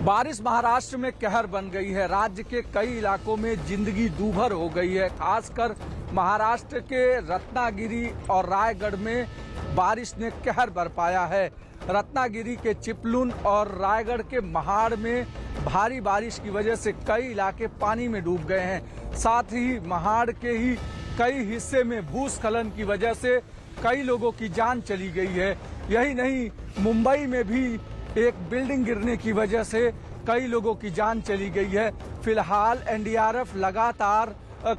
बारिश महाराष्ट्र में कहर बन गई है। राज्य के कई इलाकों में जिंदगी दूभर हो गई है। खासकर महाराष्ट्र के रत्नागिरी और रायगढ़ में बारिश ने कहर बरपाया है। रत्नागिरी के चिपलुन और रायगढ़ के महाड़ में भारी बारिश की वजह से कई इलाके पानी में डूब गए हैं। साथ ही महाड़ के ही कई हिस्से में भूस्खलन की वजह से कई लोगों की जान चली गई है। यही नहीं, मुंबई में भी एक बिल्डिंग गिरने की वजह से कई लोगों की जान चली गई है। फिलहाल एनडीआरएफ लगातार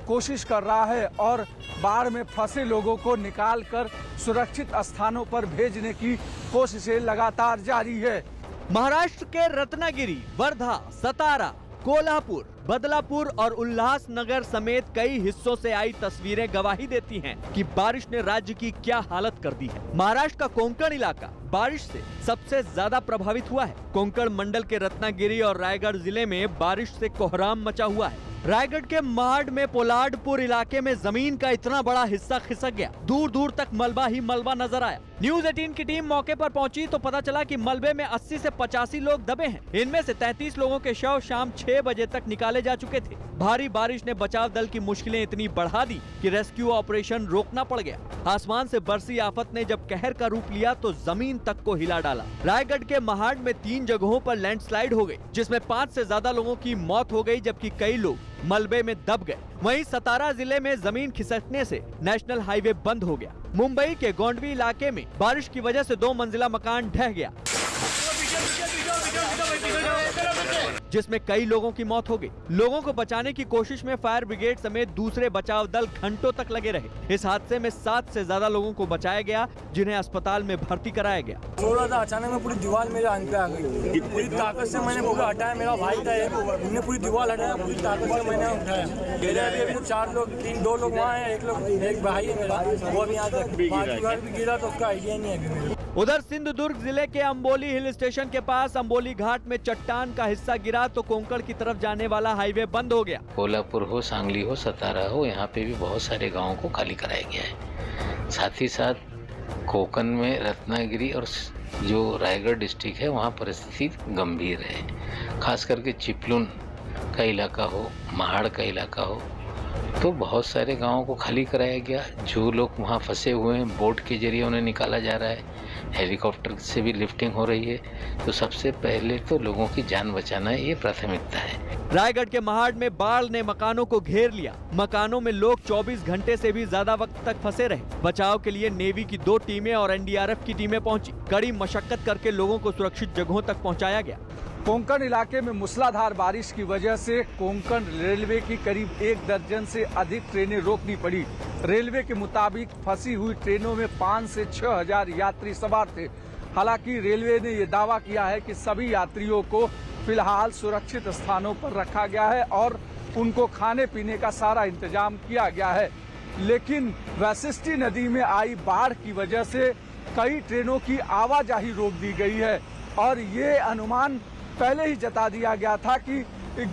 कोशिश कर रहा है और बाढ़ में फंसे लोगों को निकालकर सुरक्षित स्थानों पर भेजने की कोशिशें लगातार जारी है। महाराष्ट्र के रत्नागिरी, वर्धा, सतारा, कोल्हापुर, बदलापुर और उल्लासनगर समेत कई हिस्सों से आई तस्वीरें गवाही देती हैं कि बारिश ने राज्य की क्या हालत कर दी है। महाराष्ट्र का कोंकण इलाका बारिश से सबसे ज्यादा प्रभावित हुआ है। कोंकण मंडल के रत्नागिरी और रायगढ़ जिले में बारिश से कोहराम मचा हुआ है। रायगढ़ के महाड़ में पोलार्डपुर इलाके में जमीन का इतना बड़ा हिस्सा खिसक गया, दूर दूर तक मलबा ही मलबा नजर आया। न्यूज 18 की टीम मौके पर पहुंची तो पता चला कि मलबे में 80 से 85 लोग दबे हैं। इनमें से 33 लोगों के शव शाम 6 बजे तक निकाले जा चुके थे। भारी बारिश ने बचाव दल की मुश्किलें इतनी बढ़ा दी कि रेस्क्यू ऑपरेशन रोकना पड़ गया। आसमान से बरसी आफत ने जब कहर का रूप लिया तो जमीन तक को हिला डाला। रायगढ़ के महाड़ में 3 जगहों पर लैंडस्लाइड हो गई, जिसमें 5 से ज्यादा लोगों की मौत हो गई, जबकि कई लोग मलबे में दब गए। वहीं सतारा जिले में जमीन खिसकने से नेशनल हाईवे बंद हो गया। मुंबई के गोंडवी इलाके में बारिश की वजह से 2 मंजिला मकान ढह गया, जिसमें कई लोगों की मौत हो गई। लोगों को बचाने की कोशिश में फायर ब्रिगेड समेत दूसरे बचाव दल घंटों तक लगे रहे। इस हादसे में 7 से ज्यादा लोगों को बचाया गया, जिन्हें अस्पताल में भर्ती कराया गया। थोड़ा सा अचानक में पूरी दीवार मेरे आंख पे आ गई। पूरी ताकत से मैंने पूरा हटाया। मेरा भाई था, उन्होंने पूरी दीवार हटाया, पूरी ताकत से मैंने उठाया। मेरे अभी 4 लोग, 2 लोग वहाँ हैं, एक भाई है मेरा, वो अभी यहाँ तक घर भी गिरा तो उसका आइडिया नहीं है। उधर सिंधुदुर्ग जिले के अंबोली हिल स्टेशन के पास अंबोली घाट में चट्टान का हिस्सा गिरा तो कोंकण की तरफ जाने वाला हाईवे बंद हो गया। कोल्हापुर हो, सांगली हो, सतारा हो, यहाँ पे भी बहुत सारे गांवों को खाली कराया गया है। साथ ही साथ कोंकण में रत्नागिरी और जो रायगढ़ डिस्ट्रिक्ट है वहाँ परिस्थिति गंभीर है। खास करके चिपलुन का इलाका हो, महाड़ का इलाका हो, तो बहुत सारे गांवों को खाली कराया गया। जो लोग वहाँ फंसे हुए हैं बोट के जरिए उन्हें निकाला जा रहा है, हेलीकॉप्टर से भी लिफ्टिंग हो रही है। तो सबसे पहले तो लोगों की जान बचाना ये प्राथमिकता है। रायगढ़ के महाड़ में बाढ़ ने मकानों को घेर लिया। मकानों में लोग 24 घंटे से भी ज्यादा वक्त तक फंसे रहे। बचाव के लिए नेवी की 2 टीमें और एनडीआरएफ की टीमें पहुंची। कड़ी मशक्कत करके लोगों को सुरक्षित जगहों तक पहुंचाया गया। कोंकण इलाके में मूसलाधार बारिश की वजह से कोंकण रेलवे की करीब 1 दर्जन से अधिक ट्रेनें रोकनी पड़ी। रेलवे के मुताबिक फंसी हुई ट्रेनों में 5 से 6 हजार यात्री सवार थे। हालांकि रेलवे ने यह दावा किया है कि सभी यात्रियों को फिलहाल सुरक्षित स्थानों पर रखा गया है और उनको खाने पीने का सारा इंतजाम किया गया है। लेकिन वशिष्ठी नदी में आई बाढ़ की वजह से कई ट्रेनों की आवाजाही रोक दी गई है और ये अनुमान पहले ही जता दिया गया था कि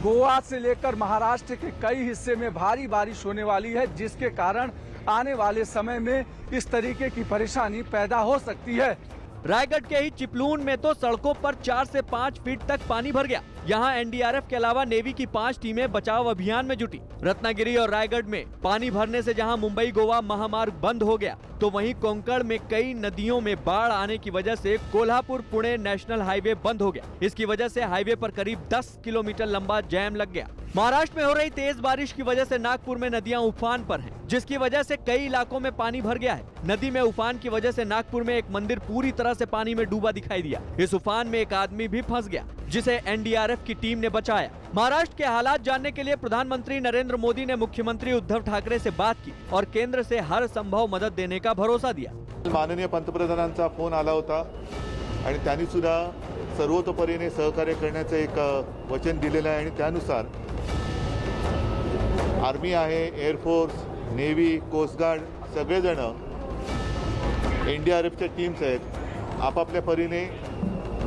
गोवा से लेकर महाराष्ट्र के कई हिस्से में भारी बारिश होने वाली है, जिसके कारण आने वाले समय में इस तरीके की परेशानी पैदा हो सकती है। रायगढ़ के ही चिपलून में तो सड़कों पर 4 से 5 फीट तक पानी भर गया। यहाँ एनडीआरएफ के अलावा नेवी की 5 टीमें बचाव अभियान में जुटी। रत्नागिरी और रायगढ़ में पानी भरने से जहाँ मुंबई गोवा महामार्ग बंद हो गया, तो वहीं कोंकण में कई नदियों में बाढ़ आने की वजह से कोल्हापुर पुणे नेशनल हाईवे बंद हो गया। इसकी वजह से हाईवे पर करीब 10 किलोमीटर लंबा जैम लग गया। महाराष्ट्र में हो रही तेज बारिश की वजह से नागपुर में नदियां उफान पर हैं, जिसकी वजह से कई इलाकों में पानी भर गया है। नदी में उफान की वजह से नागपुर में एक मंदिर पूरी तरह से पानी में डूबा दिखाई दिया। इस उफान में एक आदमी भी फंस गया, जिसे एनडीआरएफ की टीम ने बचाया। महाराष्ट्र के हालात जानने के लिए प्रधानमंत्री नरेंद्र मोदी ने मुख्यमंत्री उद्धव ठाकरे से बात की और केंद्र से हर संभव मदद देने का भरोसा दिया। माननीय पंतप्रधानांचा फोन आला होता आणि त्यांनी सुद्धा सर्वतोपरीने सहकार्य करण्याचं एक वचन दिलेलं आहे आणि त्यानुसार आर्मी आहे, एअरफोर्स, नेव्ही, कोस्टगार्ड सगळेजण एनडीआरएफच्या टीम्स आहेत। आपापल्या परीने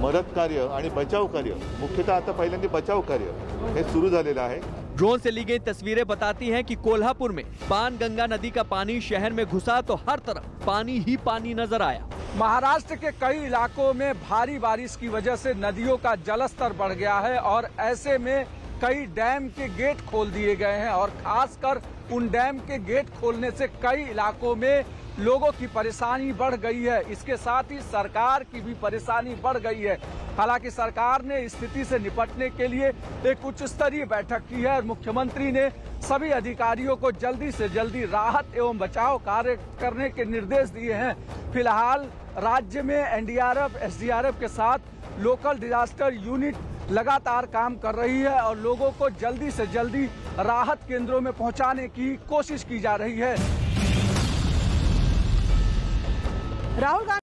मदत कार्य आणि बचाव कार्य, मुख्यतः आता पहिल्यांदा बचाव कार्य हे सुरू झालेलं आहे। ड्रोन से ली गई तस्वीरें बताती हैं कि कोल्हापुर में पानगंगा नदी का पानी शहर में घुसा तो हर तरफ पानी ही पानी नजर आया। महाराष्ट्र के कई इलाकों में भारी बारिश की वजह से नदियों का जलस्तर बढ़ गया है और ऐसे में कई डैम के गेट खोल दिए गए हैं और खासकर उन डैम के गेट खोलने से कई इलाकों में लोगों की परेशानी बढ़ गई है। इसके साथ ही सरकार की भी परेशानी बढ़ गई है। हालांकि सरकार ने स्थिति से निपटने के लिए एक उच्च स्तरीय बैठक की है और मुख्यमंत्री ने सभी अधिकारियों को जल्दी से जल्दी राहत एवं बचाव कार्य करने के निर्देश दिए हैं। फिलहाल राज्य में एनडीआरएफ, एसडीआरएफ के साथ लोकल डिजास्टर यूनिट लगातार काम कर रही है और लोगों को जल्दी से जल्दी राहत केंद्रों में पहुंचाने की कोशिश की जा रही है। राहुल गांधी